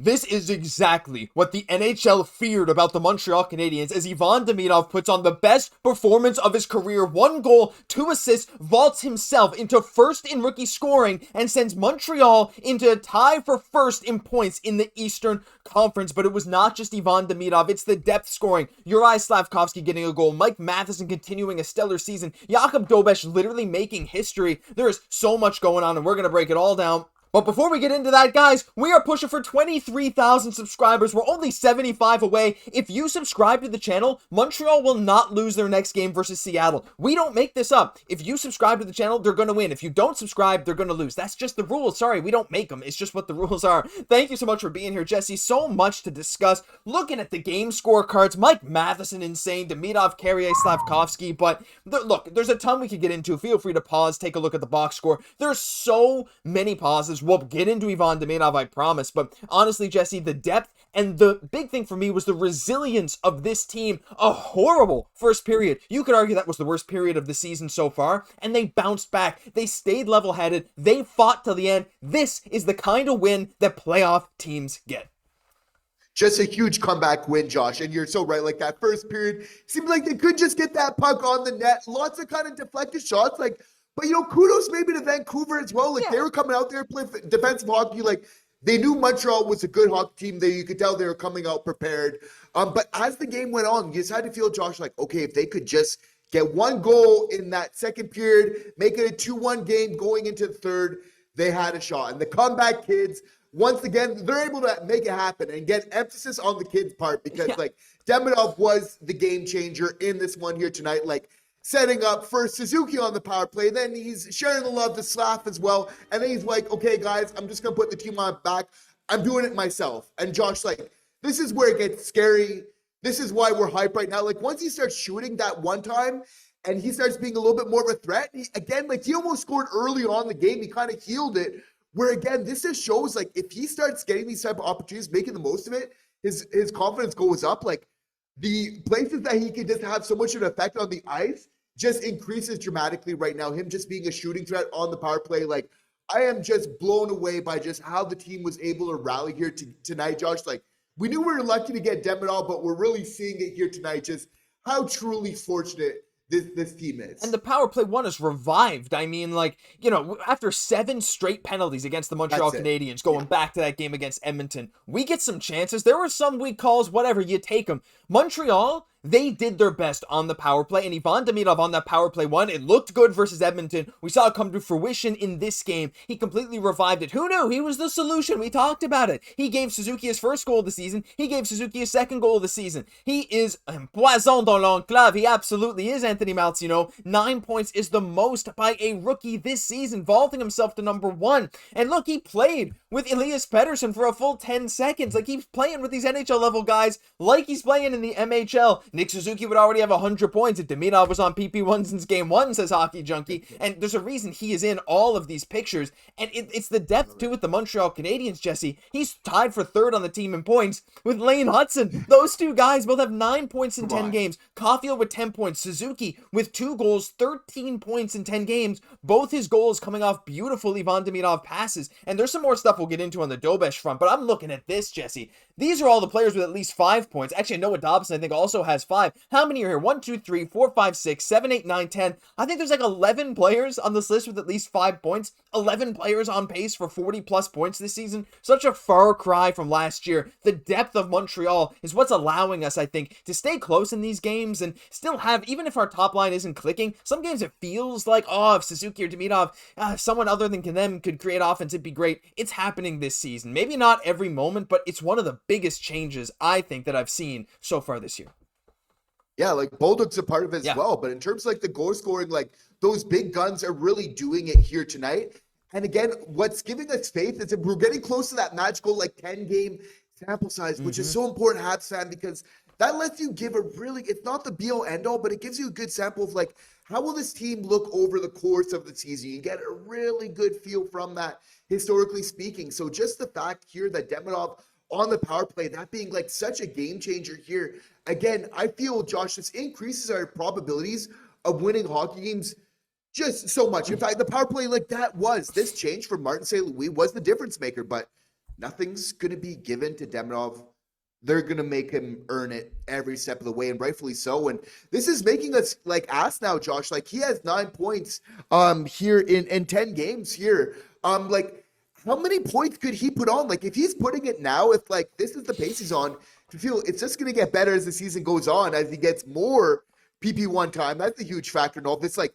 This is exactly what the NHL feared about the Montreal Canadiens as Ivan Demidov puts on the best performance of his career. 1 goal, 2 assists, vaults himself into first in rookie scoring, and sends Montreal into a tie for first in points in the Eastern Conference. But it was not just Ivan Demidov, it's the depth scoring. Juraj Slafkovsky getting a goal, Mike Matheson continuing a stellar season, Dobes literally making history. There is so much going on, and we're going to break it all down. But before we get into that, guys, we are pushing for 23,000 subscribers. We're only 75 away. If you subscribe to the channel, Montreal will not lose their next game versus Seattle. We don't make this up. If you subscribe to the channel, they're going to win. If you don't subscribe, they're going to lose. That's just the rules. Sorry, we don't make them. It's just what the rules are. Thank you so much for being here, Jesse. So much to discuss. Looking at the game scorecards, Mike Matheson insane, Demidov, Carrier, Slafkovsky. But look, there's a ton we could get into. Feel free to pause, take a look at the box score. There's so many pauses. We'll get into Ivan Demidov, I promise. But honestly, Jesse, the depth and the big thing for me was the resilience of this team. A horrible first period. You could argue that was the worst period of the season so far. And they bounced back. They stayed level-headed. They fought till the end. This is the kind of win that playoff teams get. Just a huge comeback win, Josh. And you're so right. Like that first period, seemed like they could just get that puck on the net. Lots of kind of deflected shots. But, kudos maybe to Vancouver as well. They were coming out there playing defensive hockey. They knew Montreal was a good hockey team. You could tell they were coming out prepared. But as the game went on, you just had to feel, Josh, okay, if they could just get 1 goal in that second period, make it a 2-1 game going into the third, they had a shot. And the comeback kids, once again, they're able to make it happen and get emphasis on the kids' part because, Demidov was the game changer in this one here tonight. Setting up for Suzuki on the power play. Then he's sharing the love to Slaf as well. And then he's like, okay, guys, I'm just going to put the team on back. I'm doing it myself. And Josh, this is where it gets scary. This is why we're hyped right now. Once he starts shooting that one time and he starts being a little bit more of a threat, he almost scored early on in the game. He kind of healed it. Where, again, this just shows, if he starts getting these type of opportunities, making the most of it, his confidence goes up. The places that he can just have so much of an effect on the ice just increases dramatically right now. Him just being a shooting threat on the power play. I am just blown away by just how the team was able to rally here tonight, Josh. We knew we were lucky to get Demidov, but we're really seeing it here tonight, just how truly fortunate this team is. And the power play one is revived. I mean, after 7 straight penalties against the Montreal Canadiens, going back to that game against Edmonton, we get some chances. There were some weak calls, whatever, you take them. Montreal, they did their best on the power play, and Ivan Demidov on that power play one, it looked good versus Edmonton. We saw it come to fruition in this game. He completely revived it. Who knew? He was the solution. We talked about it. He gave Suzuki his first goal of the season. He gave Suzuki his second goal of the season. He is un poison dans l'enclave. He absolutely is, Anthony Maltz. 9 points is the most by a rookie this season, vaulting himself to number 1. And look, he played with Elias Pettersson for a full 10 seconds. He's playing with these NHL level guys like he's playing in the MHL. Nick Suzuki would already have 100 points if Demidov was on PP1 since game 1, says Hockey Junkie. And there's a reason he is in all of these pictures. And it's the depth, too, with the Montreal Canadiens, Jesse. He's tied for 3rd on the team in points with Lane Hudson. Those two guys both have 9 points in 10 games. Caufield with 10 points. Suzuki with 2 goals, 13 points in 10 games. Both his goals coming off beautiful Ivan Demidov passes. And there's some more stuff we'll get into on the Dobes front. But I'm looking at this, Jesse. These are all the players with at least 5 points. Actually, Noah Dobson, I think, also has 5. How many are here? 1, 2, 3, 4, 5, 6, 7, 8, 9, 10. I think there's 11 players on this list with at least 5 points. 11 players on pace for 40-plus points this season. Such a far cry from last year. The depth of Montreal is what's allowing us, I think, to stay close in these games and still have, even if our top line isn't clicking, some games it feels like, if Suzuki or Demidov, someone other than them could create offense, it'd be great. It's happening this season. Maybe not every moment, but it's one of the biggest changes, I think, that I've seen so far this year. Yeah, Bolduc's a part of it as well. But in terms of the goal scoring, those big guns are really doing it here tonight. And again, what's giving us faith is that we're getting close to that magical 10-game sample size, which is so important, Habs fan, because that lets you give it's not the be-all end-all, but it gives you a good sample of how will this team look over the course of the season? You get a really good feel from that, historically speaking. So just the fact here that Demidov on the power play, that being such a game changer here. Again, I feel, Josh, this increases our probabilities of winning hockey games just so much. In fact, the power play this change for Martin St. Louis was the difference maker. But nothing's going to be given to Demidov. They're going to make him earn it every step of the way, and rightfully so. And this is making us like ask now, Josh, like he has 9 points here in 10 games here. Like how many points could he put on? Like if he's putting it now, if like this is the pace he's on, to feel it's just going to get better as the season goes on, as he gets more PP1 time. That's a huge factor in all this. Like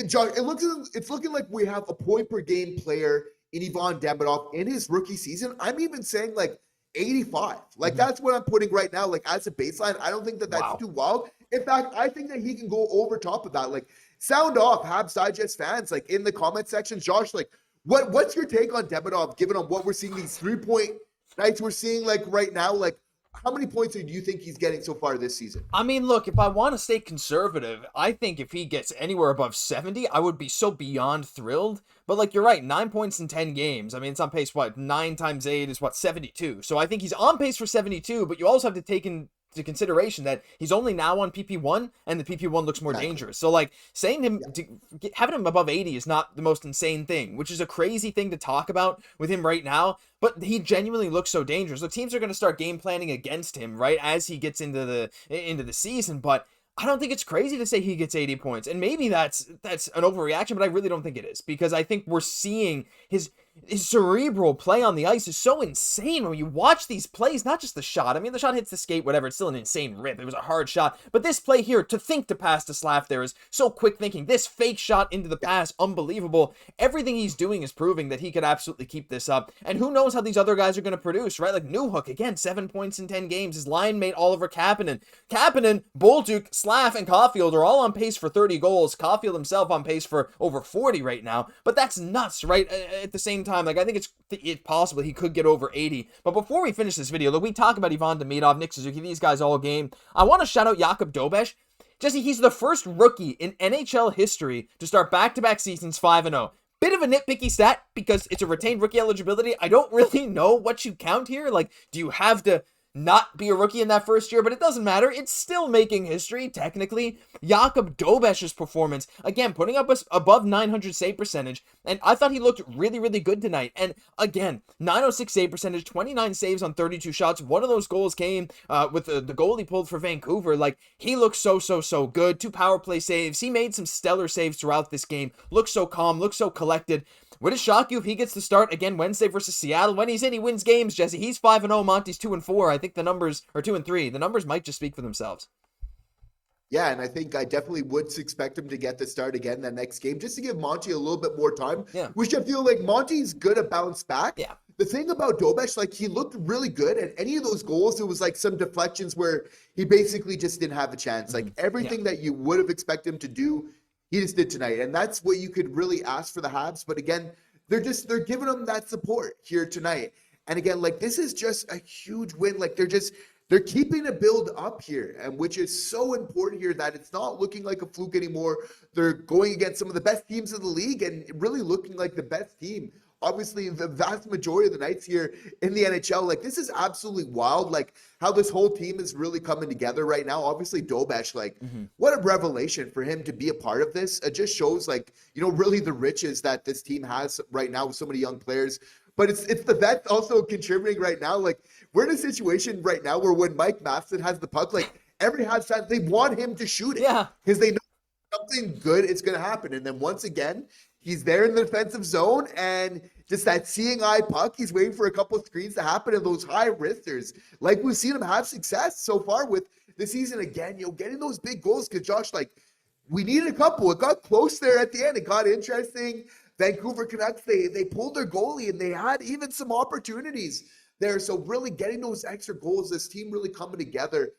Josh, it's looking like we have a point per game player in Ivan Demidov in his rookie season. I'm even saying like 85. Like that's what I'm putting right now. Like as a baseline, I don't think that that's too wild. In fact, I think that he can go over top of that. Like sound off, Habs Digest fans, like in the comment section. Josh, like what's your take on Demidov, given on what we're seeing, these 3-point nights we're seeing like right now? Like how many points do you think he's getting so far this season? I mean, look, if I want to stay conservative, I think if he gets anywhere above 70, I would be so beyond thrilled. But like, you're right, 9 points in 10 games. I mean, it's on pace, 9 times 8 is 72. So I think he's on pace for 72, but you also have to take into consideration that he's only now on PP1 and the PP1 looks more dangerous. So like saying him having him above 80 is not the most insane thing, which is a crazy thing to talk about with him right now, but he genuinely looks so dangerous. So teams are going to start game planning against him right as he gets into the season, but I don't think it's crazy to say he gets 80 points. And maybe that's an overreaction, but I really don't think it is, because I think we're seeing his cerebral play on the ice is so insane when you watch these plays, not just the shot. I mean, the shot hits the skate, whatever. It's still an insane rip. It was a hard shot. But this play here, to think to pass to Slaf there is so quick thinking. This fake shot into the pass, unbelievable. Everything he's doing is proving that he could absolutely keep this up. And who knows how these other guys are going to produce, right? Like Newhook, again, 7 points in 10 games. His line mate, Oliver Kapanen, Bolduc, Slaf, and Caufield are all on pace for 30 goals. Caufield himself on pace for over 40 right now. But that's nuts, right? At the same time, like I think it's possible he could get over 80. But before we finish this video, look, we talk about Ivan Demidov, Nick Suzuki, these guys all game. I want to shout out Jakob Dobes. Jesse, he's the first rookie in NHL history to start back-to-back seasons 5-0. Bit of a nitpicky stat because it's a retained rookie eligibility. I don't really know what you count here. Like, do you have to not be a rookie in that first year? But it doesn't matter. It's still making history, technically. Jakob Dobes's performance, again, putting up above 900 save percentage, and I thought he looked really, really good tonight. And again, 906 save percentage, 29 saves on 32 shots. One of those goals came with the goal he pulled for Vancouver. Like, he looks so good. 2 power play saves. He made some stellar saves throughout this game. Looks so calm, looks so collected. Would it shock you if he gets to start again Wednesday versus Seattle? When he's in, he wins games, Jesse. He's 5-0, Monty's 2-4. I think the numbers are 2-3. The numbers might just speak for themselves. Yeah, and I think I definitely would expect him to get the start again that next game, just to give Monty a little bit more time. Yeah. Which I feel like Monty's good at bounce back. Yeah. The thing about Dobes, like he looked really good, and any of those goals, it was like some deflections where he basically just didn't have a chance. Like everything that you would have expected him to do, he just did tonight. And that's what you could really ask for the Habs. But again, they're giving him that support here tonight. And again, like this is just a huge win. Like they're keeping a build up here, and which is so important here that it's not looking like a fluke anymore. They're going against some of the best teams in the league and really looking like the best team. Obviously, the vast majority of the nights here in the NHL, like this is absolutely wild. Like how this whole team is really coming together right now. Obviously, Dobes, like what a revelation for him to be a part of this. It just shows like, really the riches that this team has right now with so many young players. But it's the vets also contributing right now. Like we're in a situation right now where when Mike Matheson has the puck, like every Habs fan, they want him to shoot it. Yeah. Because they know something good is going to happen. And then once again, he's there in the defensive zone and just that seeing eye puck, he's waiting for a couple of screens to happen, and those high wristers. Like we've seen him have success so far with the season again, getting those big goals. Because Josh, like we needed a couple. It got close there at the end. It got interesting. Vancouver Canucks, they pulled their goalie and they had even some opportunities there. So really getting those extra goals, this team really coming together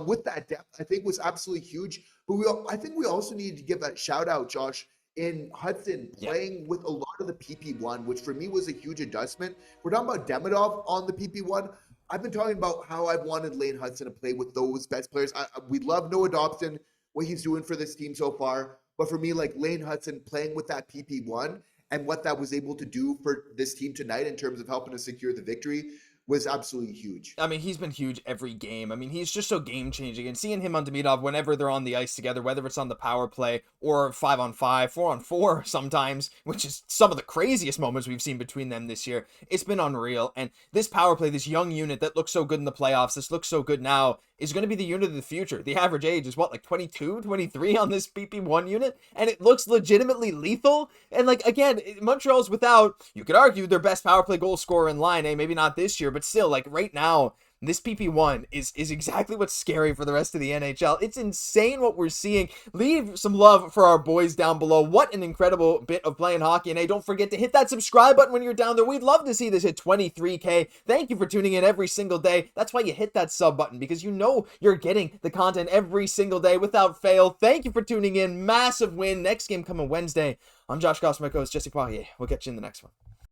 with that depth, I think was absolutely huge. But I think we also need to give that shout out, Josh, in Hudson playing with a lot of the PP1, which for me was a huge adjustment. We're talking about Demidov on the PP1. I've been talking about how I've wanted Lane Hudson to play with those best players. We love Noah Dobson, what he's doing for this team so far. But for me, like Lane Hudson playing with that PP1 and what that was able to do for this team tonight in terms of helping us secure the victory was absolutely huge. I mean, he's been huge every game. I mean, he's just so game-changing. And seeing him on Demidov whenever they're on the ice together, whether it's on the power play or 5-on-5, 4-on-4 sometimes, which is some of the craziest moments we've seen between them this year, it's been unreal. And this power play, this young unit that looks so good in the playoffs, this looks so good now, is going to be the unit of the future. The average age is what, like 22, 23 on this PP1 unit? And it looks legitimately lethal. And like, again, Montreal's without, you could argue, their best power play goal scorer in line, maybe not this year, but still, like right now, this PP1 is exactly what's scary for the rest of the NHL. It's insane what we're seeing. Leave some love for our boys down below. What an incredible bit of playing hockey. And hey, don't forget to hit that subscribe button when you're down there. We'd love to see this hit 23K. Thank you for tuning in every single day. That's why you hit that sub button, because you know you're getting the content every single day without fail. Thank you for tuning in. Massive win. Next game coming Wednesday. I'm Josh Gosse, my co-host Jesse Poirier. We'll catch you in the next one.